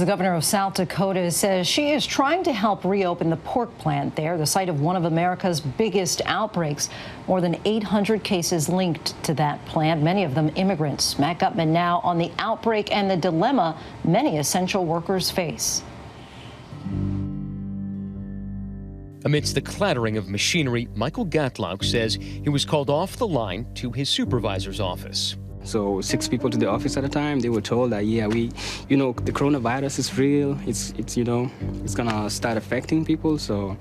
The governor of South Dakota says she is trying to help reopen the pork plant there, the site of one of America's biggest outbreaks. More than 800 cases linked to that plant, many of them immigrants. Matt Gutman now on the outbreak and the dilemma many essential workers face. Amidst the clattering of machinery, Michael Gatlauk says he was called off the line to his supervisor's office. So 6 people to the office at a time. They were told that, yeah, the coronavirus is real. It's gonna start affecting people. So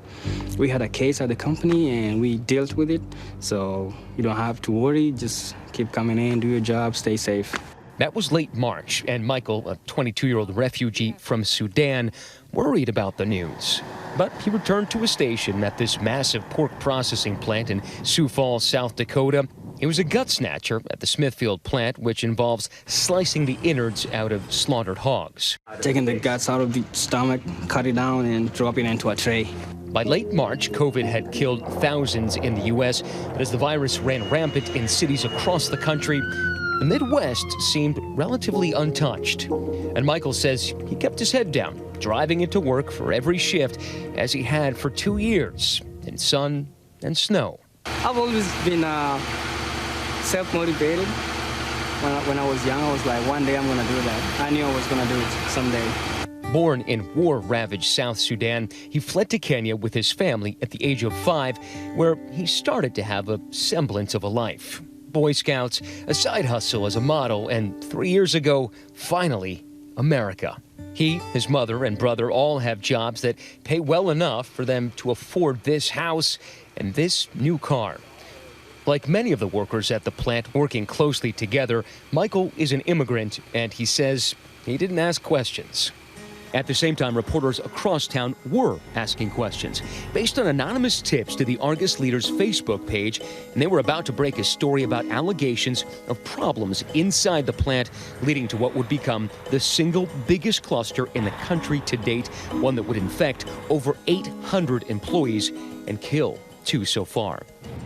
we had a case at the company and we dealt with it. So you don't have to worry. Just keep coming in, do your job, stay safe. That was late March, and Michael, a 22-year-old refugee from Sudan, worried about the news. But he returned to a station at this massive pork processing plant in Sioux Falls, South Dakota. He was a gut snatcher at the Smithfield plant, which involves slicing the innards out of slaughtered hogs. Taking the guts out of the stomach, cut it down, and drop it into a tray. By late March, COVID had killed thousands in the U.S., but as the virus ran rampant in cities across the country, the Midwest seemed relatively untouched. And Michael says he kept his head down, driving into work for every shift, as he had for 2 years, in sun and snow. I've always been self-motivated. When I was young, I was like, one day I'm going to do that. I knew I was going to do it someday. Born in war-ravaged South Sudan, he fled to Kenya with his family at the age of 5, where he started to have a semblance of a life. Boy Scouts, a side hustle as a model, and 3 years ago, finally, America. He, his mother, and brother all have jobs that pay well enough for them to afford this house and this new car. Like many of the workers at the plant working closely together, Michael is an immigrant, and he says he didn't ask questions. At the same time, reporters across town were asking questions based on anonymous tips to the Argus Leader's Facebook page, and they were about to break a story about allegations of problems inside the plant, leading to what would become the single biggest cluster in the country to date, one that would infect over 800 employees and kill 2 so far.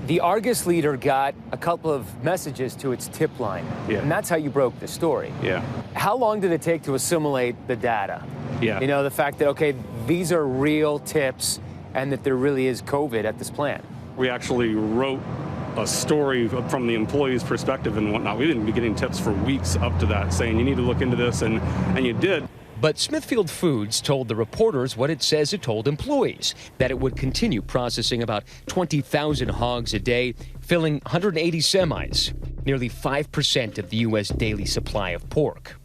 The Argus Leader got a couple of messages to its tip line, and that's how you broke the story. Yeah. How long did it take to assimilate the data? Yeah. You know, the fact that, okay, these are real tips and that there really is COVID at this plant. We actually wrote a story from the employee's perspective and whatnot. We didn't be getting tips for weeks up to that saying you need to look into this, and you did. But Smithfield Foods told the reporters what it says it told employees, that it would continue processing about 20,000 hogs a day, filling 180 semis, nearly 5% of the U.S. daily supply of pork.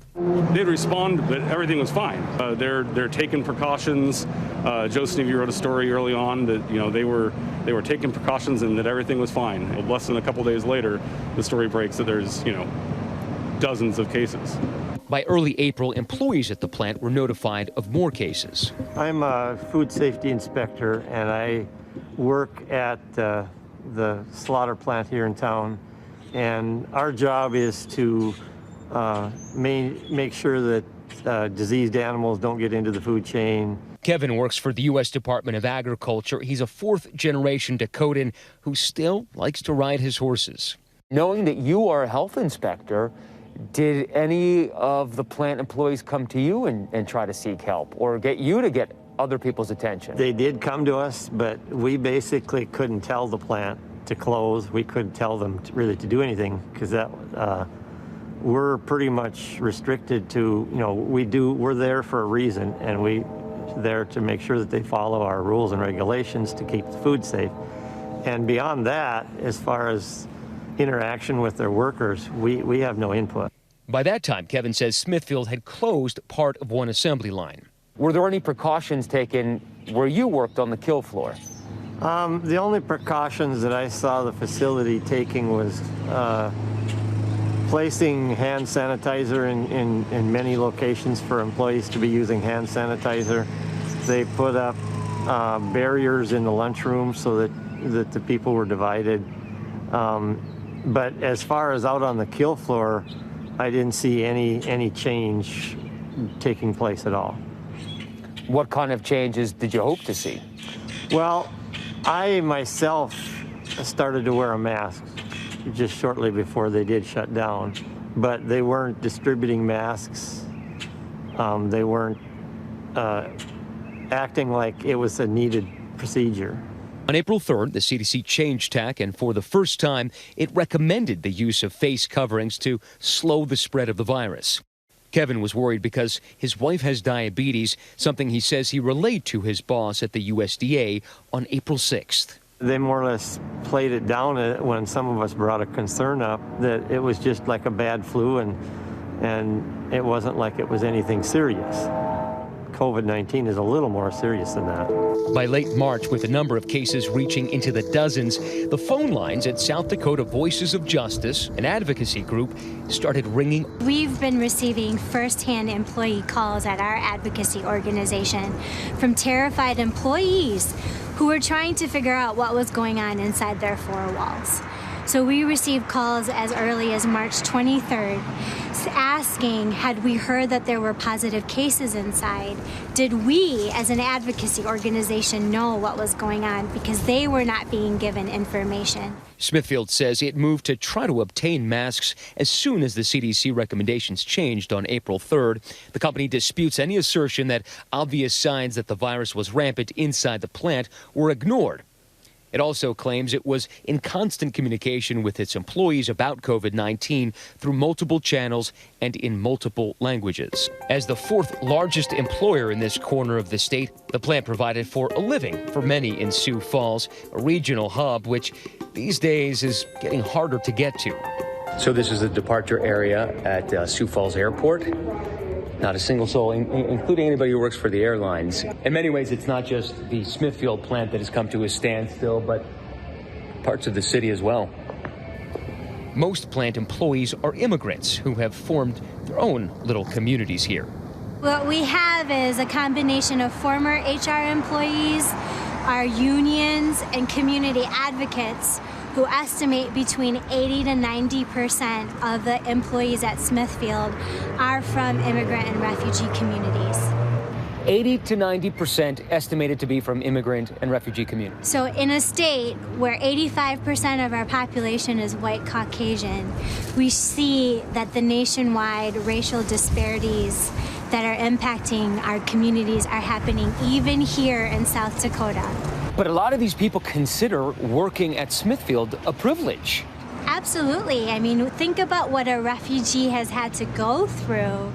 They'd respond that everything was fine. They're taking precautions. Joe Snevy wrote a story early on that they were taking precautions and that everything was fine. Less than a couple days later, the story breaks that there's dozens of cases. By early April, employees at the plant were notified of more cases. I'm a food safety inspector, and I work at the slaughter plant here in town. And our job is to make sure that diseased animals don't get into the food chain. Kevin works for the U.S. Department of Agriculture. He's a 4th-generation Dakotan who still likes to ride his horses. Knowing that you are a health inspector, did any of the plant employees come to you and try to seek help or get you to get other people's attention? They did come to us, but we basically couldn't tell the plant to close. We couldn't tell them really to do anything because we're pretty much restricted to, we're there for a reason, and we're there to make sure that they follow our rules and regulations to keep the food safe. And beyond that, as far as interaction with their workers, we have no input. By that time, Kevin says Smithfield had closed part of one assembly line. Were there any precautions taken where you worked on the kill floor? The only precautions that I saw the facility taking was placing hand sanitizer in many locations for employees to be using hand sanitizer. They put up barriers in the lunchroom so that the people were divided. But as far as out on the kill floor, I didn't see any change taking place at all. What kind of changes did you hope to see? Well, I myself started to wear a mask just shortly before they did shut down, but they weren't distributing masks. They weren't acting like it was a needed procedure. On April 3rd, the CDC changed tack, and for the first time, it recommended the use of face coverings to slow the spread of the virus. Kevin was worried because his wife has diabetes, something he says he relayed to his boss at the USDA on April 6th. They more or less played it down when some of us brought a concern up that it was just like a bad flu and it wasn't like it was anything serious. COVID-19 is a little more serious than that. By late March, with the number of cases reaching into the dozens, the phone lines at South Dakota Voices of Justice, an advocacy group, started ringing. We've been receiving firsthand employee calls at our advocacy organization from terrified employees who were trying to figure out what was going on inside their four walls. So we received calls as early as March 23rd asking, had we heard that there were positive cases inside? Did we, as an advocacy organization, know what was going on? Because they were not being given information. Smithfield says it moved to try to obtain masks as soon as the CDC recommendations changed on April 3rd. The company disputes any assertion that obvious signs that the virus was rampant inside the plant were ignored. It also claims it was in constant communication with its employees about COVID-19 through multiple channels and in multiple languages. As the fourth largest employer in this corner of the state, the plant provided for a living for many in Sioux Falls, a regional hub which these days is getting harder to get to. So this is the departure area at Sioux Falls Airport. Not a single soul, including anybody who works for the airlines. In many ways, it's not just the Smithfield plant that has come to a standstill, but parts of the city as well. Most plant employees are immigrants who have formed their own little communities here. What we have is a combination of former HR employees, our unions, and community advocates who estimate between 80 to 90% of the employees at Smithfield are from immigrant and refugee communities. 80 to 90% estimated to be from immigrant and refugee communities. So in a state where 85% of our population is white Caucasian, we see that the nationwide racial disparities that are impacting our communities are happening even here in South Dakota. But a lot of these people consider working at Smithfield a privilege. Absolutely. I mean, think about what a refugee has had to go through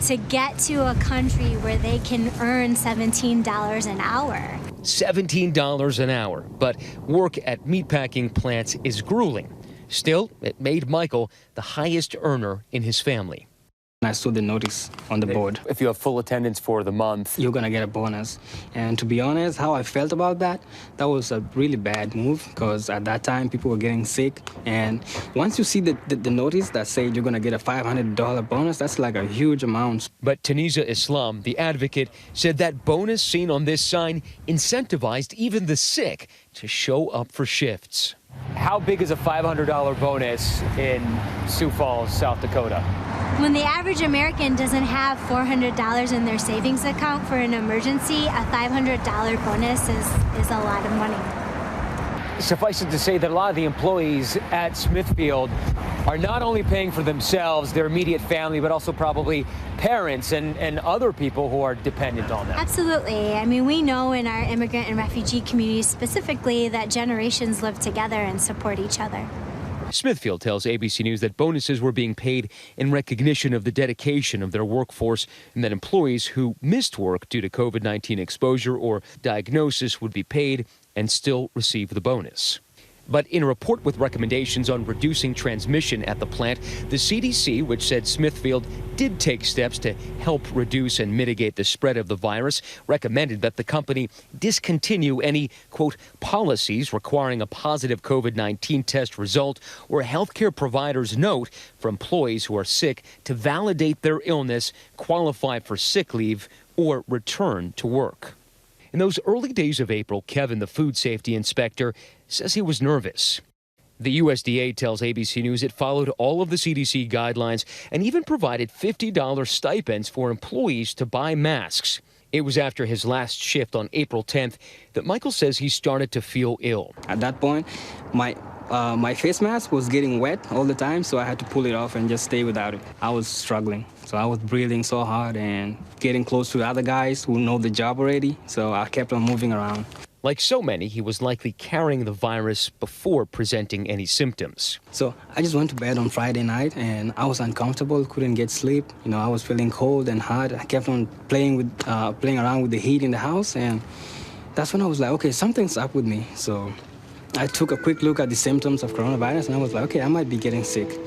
to get to a country where they can earn $17 an hour. $17 an hour, but work at meatpacking plants is grueling. Still, it made Michael the highest earner in his family. I saw the notice on the board. If you have full attendance for the month, You're gonna get a bonus. And to be honest, how I felt about that was a really bad move because at that time people were getting sick. And once you see the notice that said you're gonna get a $500 bonus, that's like a huge amount. But Tunisia Islam, the advocate, said that bonus seen on this sign incentivized even the sick to show up for shifts. How big is a $500 bonus in Sioux Falls, South Dakota? When the average American doesn't have $400 in their savings account for an emergency, a $500 bonus is a lot of money. Suffice it to say that a lot of the employees at Smithfield are not only paying for themselves, their immediate family, but also probably parents and other people who are dependent on them. Absolutely. I mean, we know in our immigrant and refugee communities specifically that generations live together and support each other. Smithfield tells ABC News that bonuses were being paid in recognition of the dedication of their workforce and that employees who missed work due to COVID-19 exposure or diagnosis would be paid and still receive the bonus. But in a report with recommendations on reducing transmission at the plant, the CDC, which said Smithfield did take steps to help reduce and mitigate the spread of the virus, recommended that the company discontinue any, quote, policies requiring a positive COVID-19 test result or healthcare providers' note for employees who are sick to validate their illness, qualify for sick leave, or return to work. In those early days of April, Kevin, the food safety inspector, says he was nervous. The USDA tells ABC News it followed all of the CDC guidelines and even provided $50 stipends for employees to buy masks. It was after his last shift on April 10th that Michael says he started to feel ill. At that point, my my face mask was getting wet all the time, so I had to pull it off and just stay without it. I was struggling, so I was breathing so hard and getting close to the other guys who know the job already, so I kept on moving around. Like so many, he was likely carrying the virus before presenting any symptoms. So I just went to bed on Friday night, and I was uncomfortable, couldn't get sleep. I was feeling cold and hot. I kept on playing around with the heat in the house, and that's when I was like, okay, something's up with me. So I took a quick look at the symptoms of coronavirus, and I was like, okay, I might be getting sick.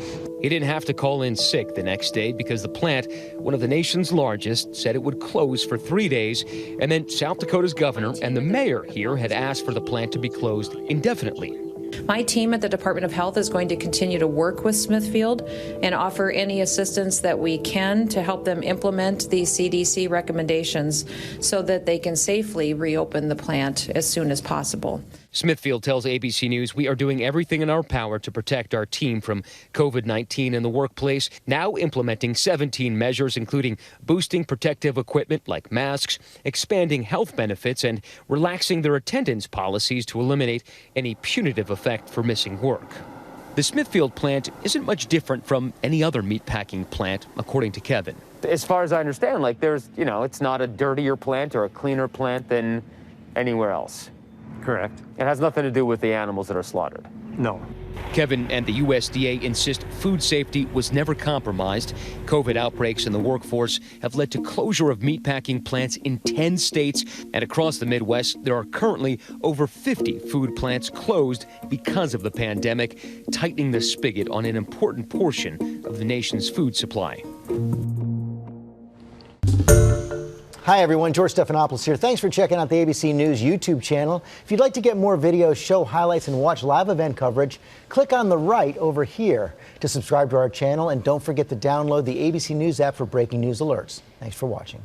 He didn't have to call in sick the next day because the plant, one of the nation's largest, said it would close for 3 days. And then South Dakota's governor and the mayor here had asked for the plant to be closed indefinitely. My team at the Department of Health is going to continue to work with Smithfield and offer any assistance that we can to help them implement these CDC recommendations so that they can safely reopen the plant as soon as possible. Smithfield tells ABC News, we are doing everything in our power to protect our team from COVID-19 in the workplace, now implementing 17 measures, including boosting protective equipment like masks, expanding health benefits, and relaxing their attendance policies to eliminate any punitive effect for missing work. The Smithfield plant isn't much different from any other meatpacking plant, according to Kevin. As far as I understand, it's not a dirtier plant or a cleaner plant than anywhere else. Correct. It has nothing to do with the animals that are slaughtered. No. Kevin and the USDA insist food safety was never compromised. COVID outbreaks in the workforce have led to closure of meatpacking plants in 10 states. And across the Midwest, there are currently over 50 food plants closed because of the pandemic, tightening the spigot on an important portion of the nation's food supply. Hi everyone, George Stephanopoulos here. Thanks for checking out the ABC News YouTube channel. If you'd like to get more videos, show highlights, and watch live event coverage, click on the right over here to subscribe to our channel, and don't forget to download the ABC News app for breaking news alerts. Thanks for watching.